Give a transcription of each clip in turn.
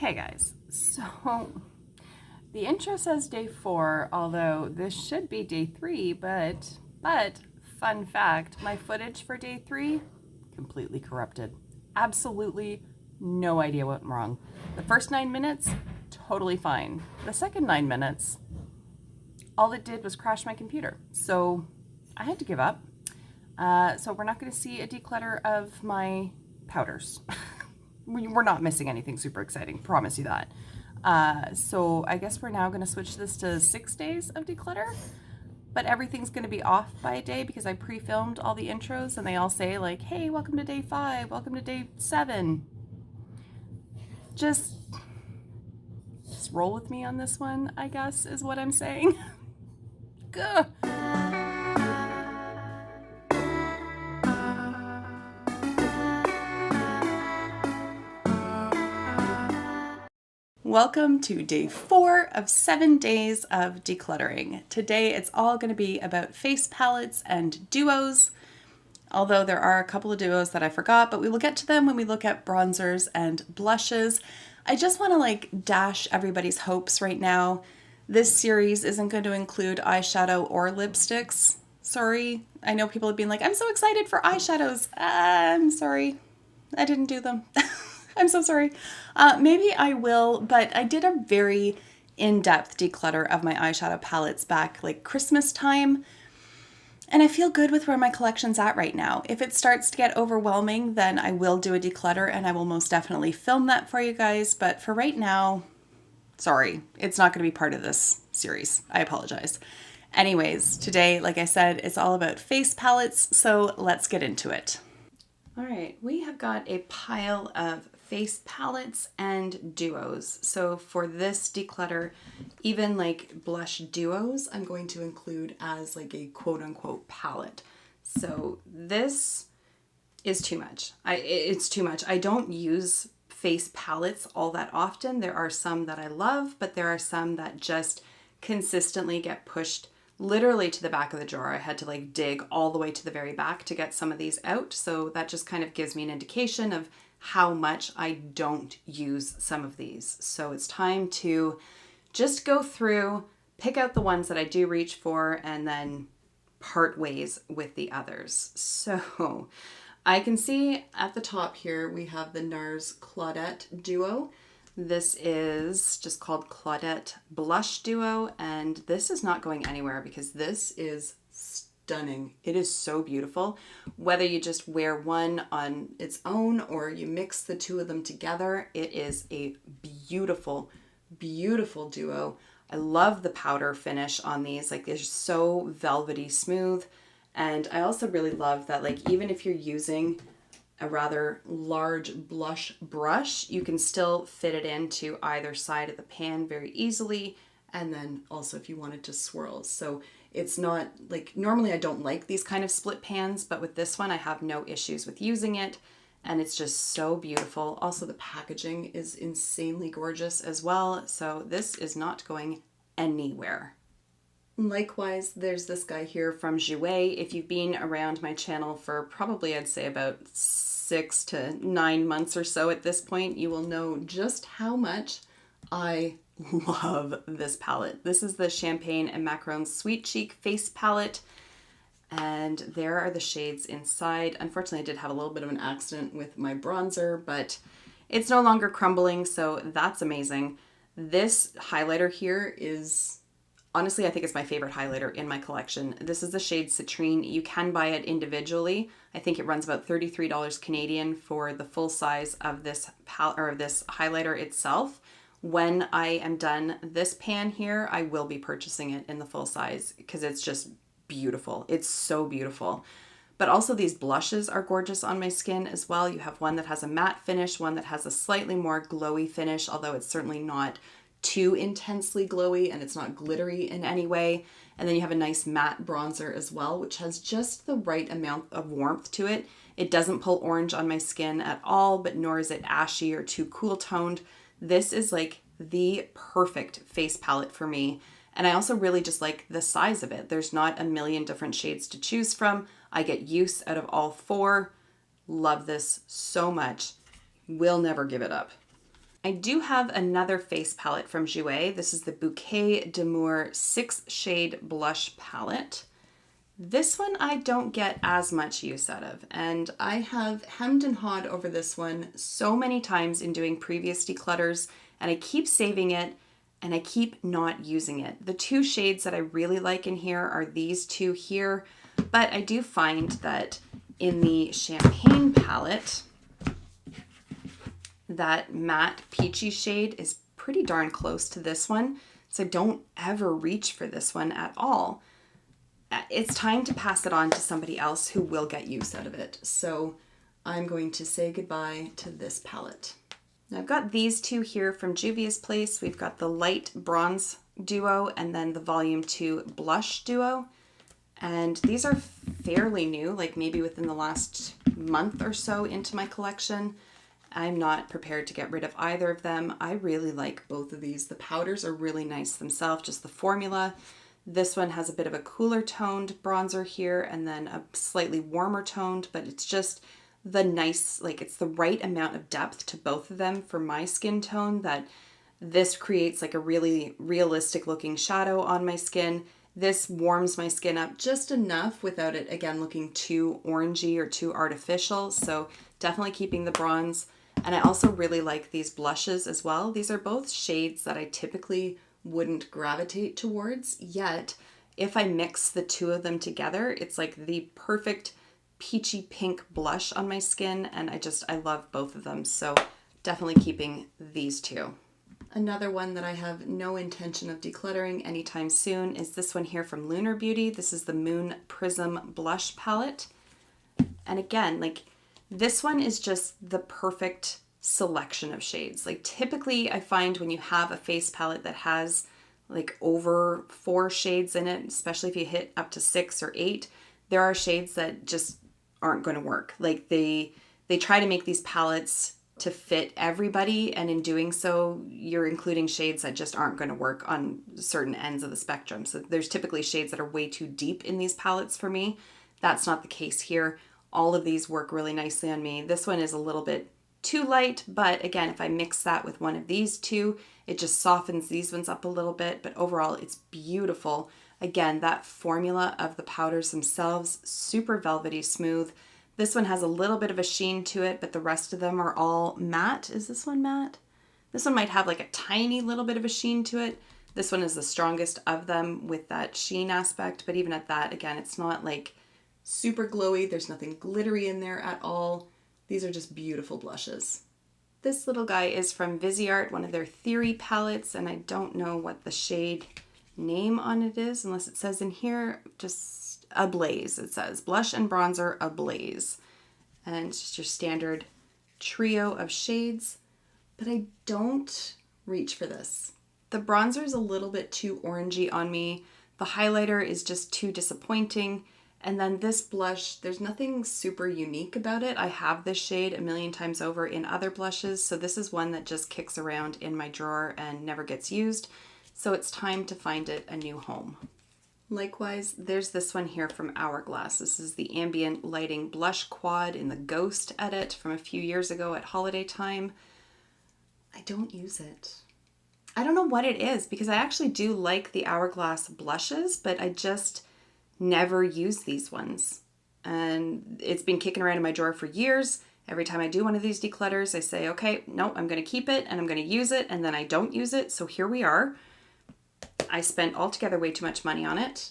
Hey guys, so the intro says day 4, although this should be day 3, but fun fact, my footage for day 3 completely corrupted. Absolutely no idea what went wrong. The first 9 minutes, totally fine. The second 9 minutes, all it did was crash my computer. So I had to give up. So we're not going to see a declutter of my powders. We're not missing anything super exciting, promise you that. So I guess we're now going to switch this to 6 days of declutter, but everything's going to be off by a day because I pre-filmed all the intros and they all say like, hey, welcome to day 5, welcome to day 7. Just roll with me on this one, I guess is what I'm saying. Gah. Welcome to day 4 of 7 days of decluttering. Today it's all going to be about face palettes and duos, although there are a couple of duos that I forgot, but we will get to them when we look at bronzers and blushes. I just want to dash everybody's hopes right now. This series isn't going to include eyeshadow or lipsticks. Sorry. I know people have been like, I'm so excited for eyeshadows. I'm sorry. I didn't do them. I'm so sorry. Maybe I will, but I did a very in-depth declutter of my eyeshadow palettes back Christmas time. And I feel good with where my collection's at right now. If it starts to get overwhelming, then I will do a declutter and I will most definitely film that for you guys. But for right now, sorry, it's not going to be part of this series. I apologize. Anyways, today, like I said, it's all about face palettes, so let's get into it. All right, we have got a pile of face palettes and duos. So for this declutter, even blush duos, I'm going to include as a quote unquote palette. So this is too much. It's too much. I don't use face palettes all that often. There are some that I love, but there are some that just consistently get pushed literally to the back of the drawer. I had to dig all the way to the very back to get some of these out. So that just kind of gives me an indication of how much I don't use some of these. So it's time to just go through, pick out the ones that I do reach for, and then part ways with the others. So I can see at the top here, we have the NARS Claudette Duo. This is just called Claudette Blush Duo, and this is not going anywhere because this is stunning. It is so beautiful. Whether you just wear one on its own or you mix the two of them together, it is a beautiful, beautiful duo. I love the powder finish on these. They're so velvety smooth. And I also really love that even if you're using a rather large blush brush, you can still fit it into either side of the pan very easily. And then also if you wanted to swirl. So it's not normally I don't like these kind of split pans, but with this one I have no issues with using it. And it's just so beautiful. Also the packaging is insanely gorgeous as well. So this is not going anywhere. Likewise, there's this guy here from Jouer. If you've been around my channel for probably, I'd say about 6 to 9 months or so at this point, you will know just how much I love this palette. This is the Champagne and Macaron Sweet Cheek Face Palette. And there are the shades inside. Unfortunately, I did have a little bit of an accident with my bronzer, but it's no longer crumbling, so that's amazing. This highlighter here is... honestly, I think it's my favorite highlighter in my collection. This is the shade Citrine. You can buy it individually. I think it runs about $33 Canadian for the full size of this this highlighter itself. When I am done this pan here, I will be purchasing it in the full size because it's just beautiful. It's so beautiful. But also these blushes are gorgeous on my skin as well. You have one that has a matte finish, one that has a slightly more glowy finish, although it's certainly not too intensely glowy and it's not glittery in any way. And then you have a nice matte bronzer as well, which has just the right amount of warmth to it. It doesn't pull orange on my skin at all, but nor is it ashy or too cool toned. This is the perfect face palette for me. And I also really just like the size of it. There's not a million different shades to choose from. I get use out of all 4. Love this so much. Will never give it up. I do have another face palette from Jouer. This is the Bouquet d'Amour 6 Shade Blush Palette. This one I don't get as much use out of, and I have hemmed and hawed over this one so many times in doing previous declutters, and I keep saving it and I keep not using it. The two shades that I really like in here are these two here, but I do find that in the Champagne palette, that matte peachy shade is pretty darn close to this one, so don't ever reach for this one at all. It's time to pass it on to somebody else who will get use out of it. So I'm going to say goodbye to this palette. Now I've got these two here from Juvia's Place. We've got the light bronze duo and then the volume 2 blush duo. And these are fairly new, like maybe within the last month or so into my collection. I'm not prepared to get rid of either of them. I really like both of these. The powders are really nice themselves, just the formula. This one has a bit of a cooler toned bronzer here and then a slightly warmer toned, but it's just the nice, like it's the right amount of depth to both of them for my skin tone that this creates like a really realistic looking shadow on my skin. This warms my skin up just enough without it, again, looking too orangey or too artificial. So definitely keeping the bronze. And I also really like these blushes as well. These are both shades that I typically wouldn't gravitate towards, yet if I mix the two of them together, it's like the perfect peachy pink blush on my skin, and I love both of them, so definitely keeping these two. Another one that I have no intention of decluttering anytime soon is this one here from Lunar Beauty. This is the Moon Prism Blush Palette. And again, like this one is just the perfect selection of shades. Like typically I find when you have a face palette that has like over 4 shades in it, especially if you hit up to 6 or 8, there are shades that just aren't going to work. Like they try to make these palettes to fit everybody, and in doing so you're including shades that just aren't going to work on certain ends of the spectrum. So there's typically shades that are way too deep in these palettes for me. That's not the case here. All of these work really nicely on me. This one is a little bit too light, but again, if I mix that with one of these two, it just softens these ones up a little bit, but overall it's beautiful. Again, that formula of the powders themselves, super velvety smooth. This one has a little bit of a sheen to it, but the rest of them are all matte. Is this one matte? This one might have like a tiny little bit of a sheen to it. This one is the strongest of them with that sheen aspect, but even at that, again, it's not like super glowy. There's nothing glittery in there at all. These are just beautiful blushes. This little guy is from Viseart, one of their Theory palettes, and I don't know what the shade name on it is, unless it says in here, just Ablaze. It says Blush and Bronzer Ablaze. And it's just your standard trio of shades, but I don't reach for this. The bronzer is a little bit too orangey on me. The highlighter is just too disappointing. And then this blush, there's nothing super unique about it. I have this shade a million times over in other blushes, so this is one that just kicks around in my drawer and never gets used. So it's time to find it a new home. Likewise, there's this one here from Hourglass. This is the Ambient Lighting Blush Quad in the Ghost edit from a few years ago at holiday time. I don't use it. I don't know what it is, because I actually do like the Hourglass blushes, but I just never use these ones. And it's been kicking around in my drawer for years. Every time I do one of these declutters, I say, okay, no, I'm going to keep it and I'm going to use it, and then I don't use it. So here we are. I spent altogether way too much money on it,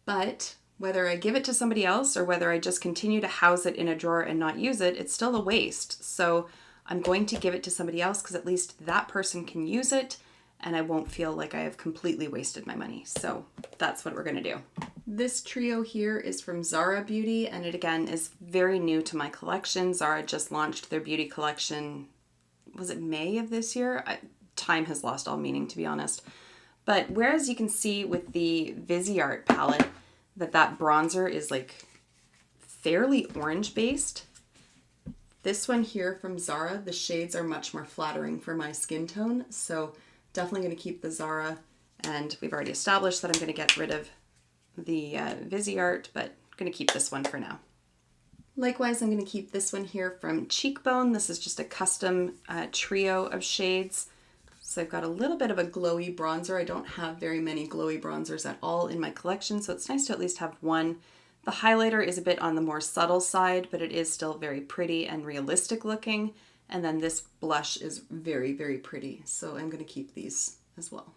but whether I give it to somebody else or whether I just continue to house it in a drawer and not use it, it's still a waste. So I'm going to give it to somebody else, because at least that person can use it and I won't feel like I have completely wasted my money. So that's what we're going to do. This trio here is from Zara Beauty, and it again is very new to my collection. Zara just launched their beauty collection, was it May of this year? Time has lost all meaning, to be honest. But whereas you can see with the Viseart palette that bronzer is like fairly orange based, this one here from Zara, the shades are much more flattering for my skin tone. So definitely going to keep the Zara, and we've already established that I'm going to get rid of the Viseart, but I'm going to keep this one for now. Likewise, I'm going to keep this one here from Cheekbone. This is just a custom trio of shades. So I've got a little bit of a glowy bronzer. I don't have very many glowy bronzers at all in my collection, so it's nice to at least have one. The highlighter is a bit on the more subtle side, but it is still very pretty and realistic looking. And then this blush is very, very pretty. So I'm going to keep these as well.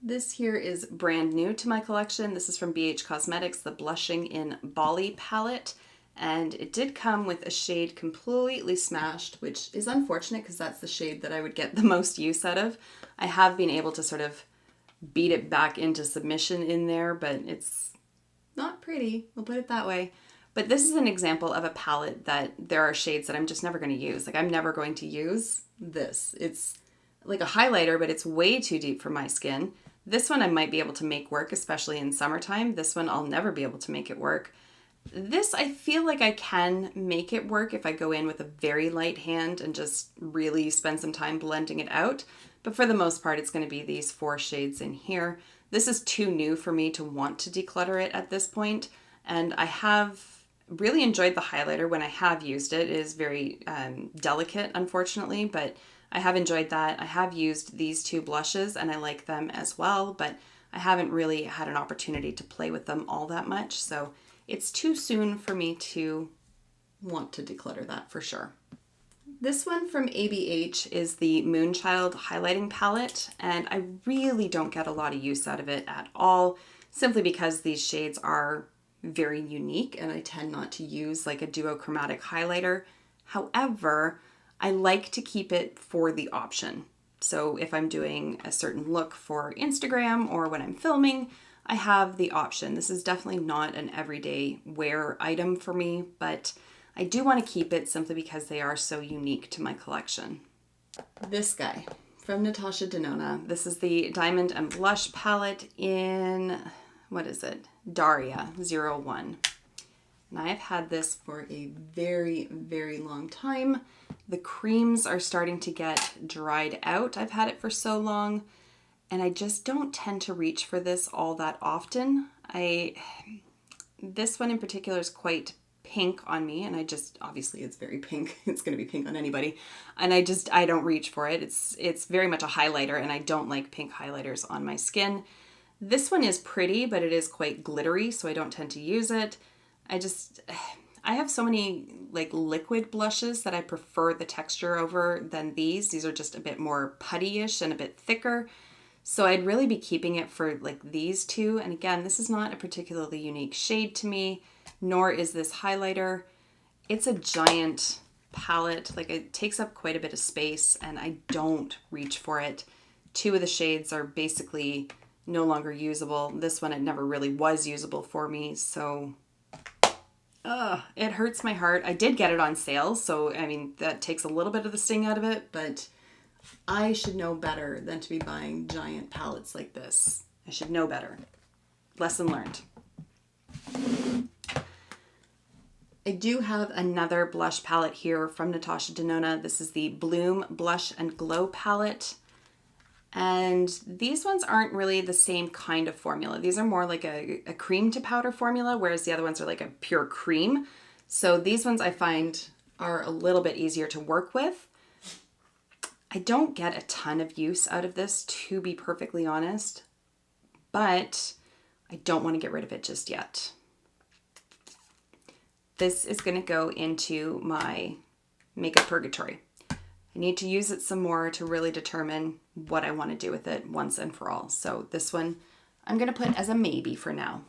This here is brand new to my collection. This is from BH Cosmetics, the Blushing in Bali palette. And it did come with a shade completely smashed, which is unfortunate because that's the shade that I would get the most use out of. I have been able to sort of beat it back into submission in there, but it's not pretty, we'll put it that way. But this is an example of a palette that there are shades that I'm just never going to use. Like I'm never going to use this. It's like a highlighter, but it's way too deep for my skin. This one I might be able to make work, especially in summertime. This one I'll never be able to make it work. This, I feel like I can make it work if I go in with a very light hand and just really spend some time blending it out. But for the most part, it's going to be these 4 shades in here. This is too new for me to want to declutter it at this point. And I have really enjoyed the highlighter when I have used it. It is very delicate, unfortunately, but I have enjoyed that. I have used these 2 blushes and I like them as well, but I haven't really had an opportunity to play with them all that much. So it's too soon for me to want to declutter that for sure. This one from ABH is the Moonchild highlighting palette, and I really don't get a lot of use out of it at all, simply because these shades are very unique and I tend not to use like a duochromatic highlighter. However, I like to keep it for the option. So if I'm doing a certain look for Instagram or when I'm filming, I have the option. This is definitely not an everyday wear item for me, but I do want to keep it simply because they are so unique to my collection. This guy from Natasha Denona. This is the Diamond and Blush palette in, what is it? Daria 01. And I have had this for a very, very long time. The creams are starting to get dried out. I've had it for so long. And I just don't tend to reach for this all that often. This one in particular is quite pink on me, and obviously it's very pink. It's going to be pink on anybody. And I don't reach for it. It's very much a highlighter, and I don't like pink highlighters on my skin. This one is pretty, but it is quite glittery, so I don't tend to use it. I have so many like liquid blushes that I prefer the texture over than these. These are just a bit more putty-ish and a bit thicker. So I'd really be keeping it for like these 2. And again, this is not a particularly unique shade to me, nor is this highlighter. It's a giant palette. Like it takes up quite a bit of space and I don't reach for it. 2 of the shades are basically no longer usable. This one, it never really was usable for me. So it hurts my heart. I did get it on sale. So, I mean, that takes a little bit of the sting out of it, but I should know better than to be buying giant palettes like this. I should know better. Lesson learned. I do have another blush palette here from Natasha Denona. This is the Bloom Blush and Glow palette. And these ones aren't really the same kind of formula. These are more like a cream to powder formula, whereas the other ones are like a pure cream. So these ones I find are a little bit easier to work with. I don't get a ton of use out of this, to be perfectly honest, but I don't want to get rid of it just yet. This is going to go into my makeup purgatory. I need to use it some more to really determine what I want to do with it once and for all. So this one I'm going to put as a maybe for now.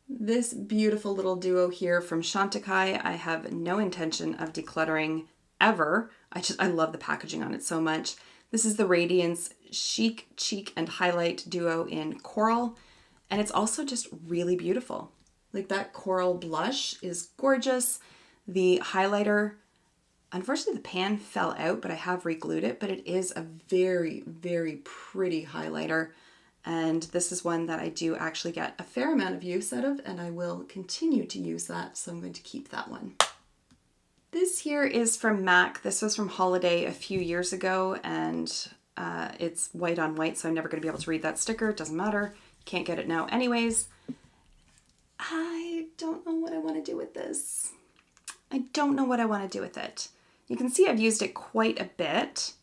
This beautiful little duo here from Chantecaille, I have no intention of decluttering ever. I love the packaging on it so much. This is the Radiance Chic Cheek and Highlight Duo in Coral, and it's also just really beautiful. Like that coral blush is gorgeous. The highlighter, unfortunately the pan fell out, but I have re-glued it, but it is a very, very pretty highlighter. And this is one that I do actually get a fair amount of use out of, and I will continue to use that, so I'm going to keep that one. This here is from MAC. This was from Holiday a few years ago, and it's white on white, so I'm never going to be able to read that sticker. It doesn't matter. Can't get it now anyways. I don't know what I want to do with this. I don't know what I want to do with it. You can see I've used it quite a bit.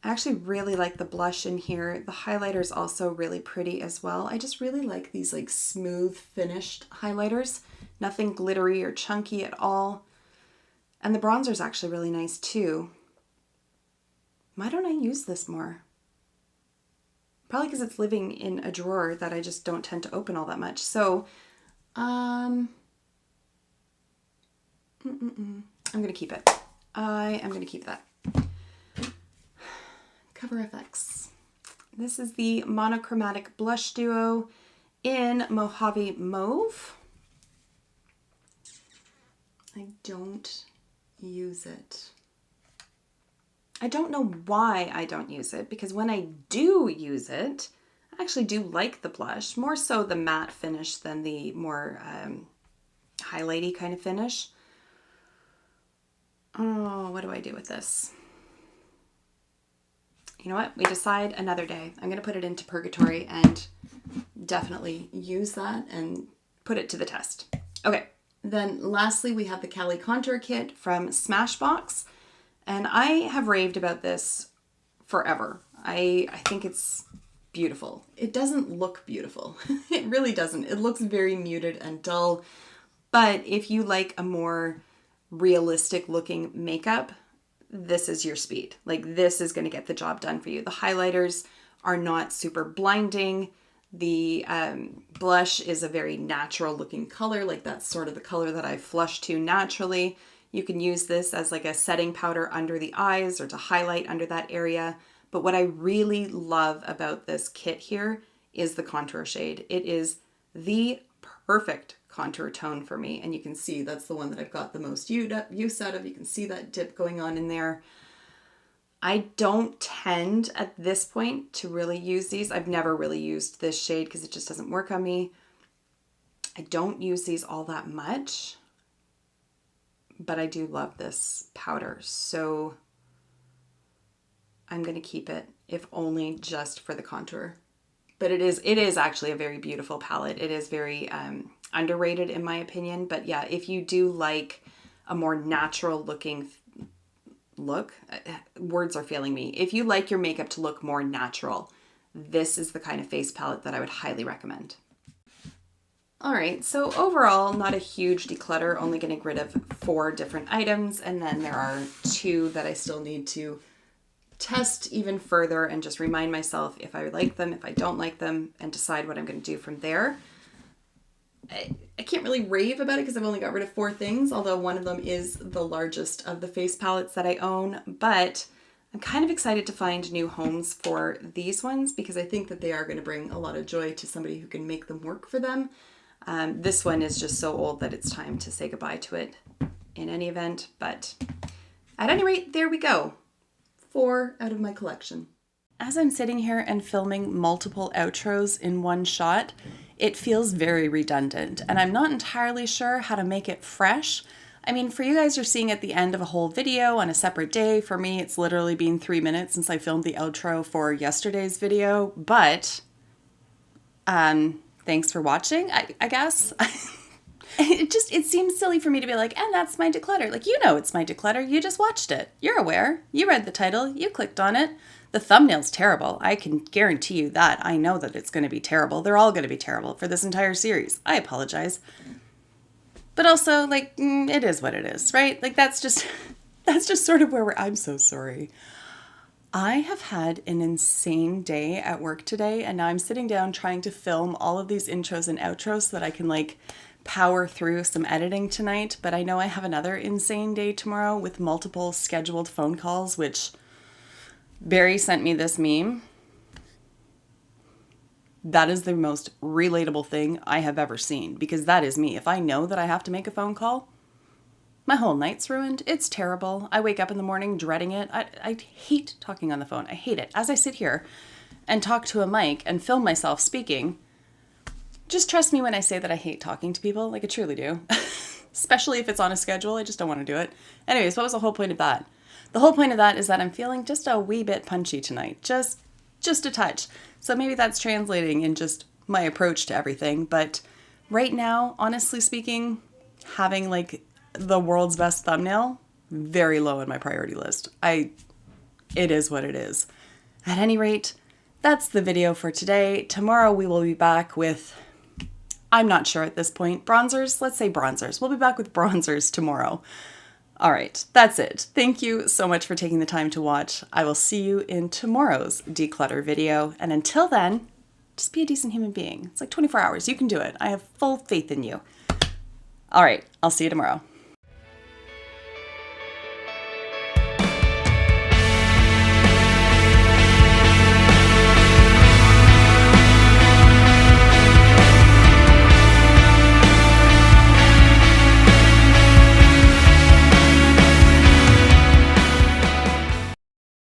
I actually really like the blush in here. The highlighter is also really pretty as well. I just really like these like smooth finished highlighters. Nothing glittery or chunky at all. And the bronzer is actually really nice too. Why don't I use this more? Probably because it's living in a drawer that I just don't tend to open all that much. So, I'm going to keep it. I am going to keep that. Cover FX. This is the Monochromatic Blush Duo in Mojave Mauve. I don't use it. I don't know why I don't use it, because when I do use it, I actually do like the blush, more so the matte finish than the more highlighty kind of finish. Oh, what do I do with this? You know what? We decide another day. I'm going to put it into Purgatory and definitely use that and put it to the test. Okay, then lastly we have the Cali Contour Kit from Smashbox. And I have raved about this forever. I think it's beautiful. It doesn't look beautiful. It really doesn't. It looks very muted and dull. But if you like a more realistic looking makeup, this is your speed. Like, this is going to get the job done for you. The highlighters are not super blinding. The blush is a very natural looking color. Like, that's sort of the color that I flush to naturally. You can use this as like a setting powder under the eyes or to highlight under that area. But what I really love about this kit here is the contour shade. It is the perfect contour tone for me. And you can see that's the one that I've got the most use out of. You can see that dip going on in there. I don't tend at this point to really use these. I've never really used this shade because it just doesn't work on me. I don't use these all that much, but I do love this powder. So I'm going to keep it, if only just for the contour. But it is actually a very beautiful palette. It is very underrated in my opinion. But yeah, if you do like a more natural looking look, words are failing me. If you like your makeup to look more natural, this is the kind of face palette that I would highly recommend. All right, so overall, not a huge declutter, only getting rid of 4 different items. And then there are 2 that I still need to test even further and just remind myself if I like them, if I don't like them, and decide what I'm going to do from there. I can't really rave about it because I've only got rid of 4 things, although one of them is the largest of the face palettes that I own. But I'm kind of excited to find new homes for these ones because I think that they are going to bring a lot of joy to somebody who can make them work for them. This one is just so old that it's time to say goodbye to it in any event. But at any rate, there we go. 4 out of my collection. As I'm sitting here and filming multiple outros in one shot, it feels very redundant, and I'm not entirely sure how to make it fresh. I mean, for you guys, you're seeing at the end of a whole video on a separate day. For me, it's literally been 3 minutes since I filmed the outro for yesterday's video, but thanks for watching, I guess. It seems silly for me to be like, and that's my declutter. Like, you know it's my declutter. You just watched it. You're aware. You read the title. You clicked on it. The thumbnail's terrible. I can guarantee you that. I know that it's going to be terrible. They're all going to be terrible for this entire series. I apologize. But also, like, it is what it is, right? Like, that's just sort of where I'm so sorry. I have had an insane day at work today, and now I'm sitting down trying to film all of these intros and outros so that I can, like, power through some editing tonight. But I know I have another insane day tomorrow with multiple scheduled phone calls, which Barrie sent me this meme. That is the most relatable thing I have ever seen, because that is me. If I know that I have to make a phone call, my whole night's ruined. It's terrible. I wake up in the morning dreading it. I hate talking on the phone. I hate it. As I sit here and talk to a mic and film myself speaking, just trust me when I say that I hate talking to people. Like, I truly do. Especially if it's on a schedule. I just don't want to do it. Anyways, what was the whole point of that? The whole point of that is that I'm feeling just a wee bit punchy tonight. Just a touch. So maybe that's translating in just my approach to everything. But Right now, honestly speaking, having like the world's best thumbnail, very low on my priority list. It is what it is. At any rate, that's the video for today. Tomorrow we will be back with, I'm not sure at this point, bronzers. Let's say bronzers. We'll be back with bronzers tomorrow. All right, that's it. Thank you so much for taking the time to watch. I will see you in tomorrow's declutter video. And until then, just be a decent human being. It's like 24 hours. You can do it. I have full faith in you. All right, I'll see you tomorrow.